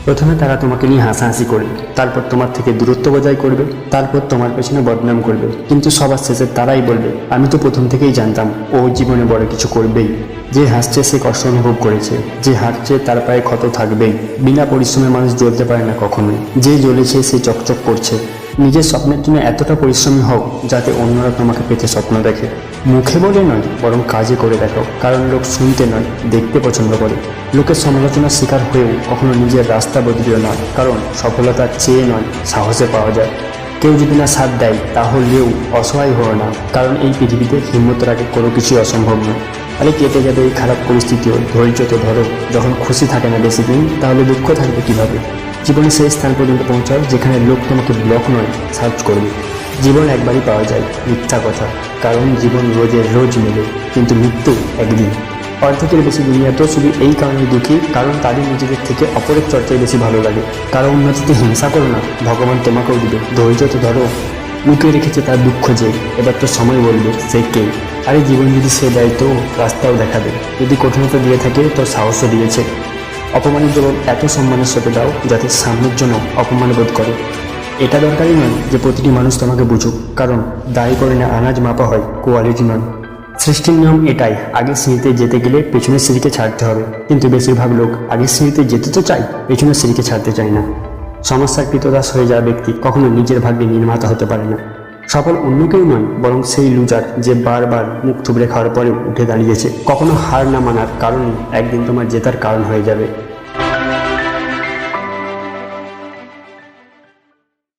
প্রথমে তারা তোমাকে নিয়ে হাসাহাসি করবে, তারপর তোমার থেকে দূরত্ব বজায় করবে, তারপর তোমার পেছনে বদনাম করবে, কিন্তু সবার শেষে তারাই বলবে আমি তো প্রথম থেকেই জানতাম ও জীবনে বড় কিছু করবেই। যে হাসছে সে কষ্ট অনুভব করেছে, যে হাঁটছে তার পায়ে ক্ষত থাকবেই। বিনা পরিশ্রমে মানুষ জ্বলতে পারে না কখনোই। যে জ্বলেছে সে চকচক করছে। নিজের স্বপ্নের জন্য এতটা পরিশ্রমী হোক যাতে অন্যরা তোমাকে পেতে স্বপ্ন দেখে। মুখে বলে নয়, বরং কাজে করে দেখো, কারণ লোক শুনতে নয় দেখতে পছন্দ করে। লোকের সমালোচনার শিকার হয়েও কখনো নিজের রাস্তা বদলিও না, কারণ সফলতা চেয়ে নয় সাহসে পাওয়া যায়। কেউ যদি না সাথ দেয় তাহলেও অসহায় হও না, কারণ এই পৃথিবীতে হিম্মত রাখে কোনো কিছুই অসম্ভব নয়। আরে কেটে যাবে এই খারাপ পরিস্থিতিও, ধৈর্য তো ধরো। যখন খুশি থাকে না বেশি দিন, তাহলে দুঃখ থাকবে কিভাবে? জীবনে সেই স্থান পর্যন্ত পৌঁছাও যেখানে লোক তোমাকে ব্লক নয় সার্চ করবে। জীবন একবারই পাওয়া যায়, মিথ্যা কথা, কারণ জীবন রোজের রোজ মেলে, কিন্তু মৃত্যু একদিন। অর্ধেকের বেশি দুনিয়া তো শুধু এই কারণে দুঃখী, কারণ তাদের নিজেদের থেকে অপরের চর্চায় বেশি ভালো লাগে। কারো উন্নতিতে হিংসা করো না, ভগবান তোমাকেও দিবে। ধৈর্য তো ধরো। লুকিয়ে রেখেছে তার দুঃখ যে, এবার তো সময় বলবে সে কে। আরে জীবন যদি সে দেয় তো রাস্তাও দেখাবে, যদি কঠিনতা দিয়ে থাকে তো সাহসও দিয়েছে। অপমানের জবাব এত সম্মানের সাথে দাও যাতে সামনের জন্য অপমান বোধ করে। এটা দরকারই নয় যে প্রতিটি মানুষ তোমাকে বুঝুক, কারণ দায়ী করে না আনাজ মাপা হয়, কোয়ালিটি নয়। সৃষ্টির নিয়ম এটাই, আগের সিঁড়িতে যেতে গেলে পেছনের সিঁড়িকে ছাড়তে হবে, কিন্তু বেশিরভাগ লোক আগের সিঁড়িতে যেতে তো চায়, পেছনের সিঁড়িকে ছাড়তে চায় না। সমস্যার কৃতদাস হয়ে যাওয়া ব্যক্তি কখনো নিজের ভাগ্যে নির্মাতা হতে পারে না। সফল অন্য কেউ নয়, বরং সেই লুজার যে বারবার মুখ থুবড়ে খাওয়ার পরেও উঠে দাঁড়িয়েছে। কখনো হার না মানার কারণই একদিন তোমার জেতার কারণ হয়ে যাবে।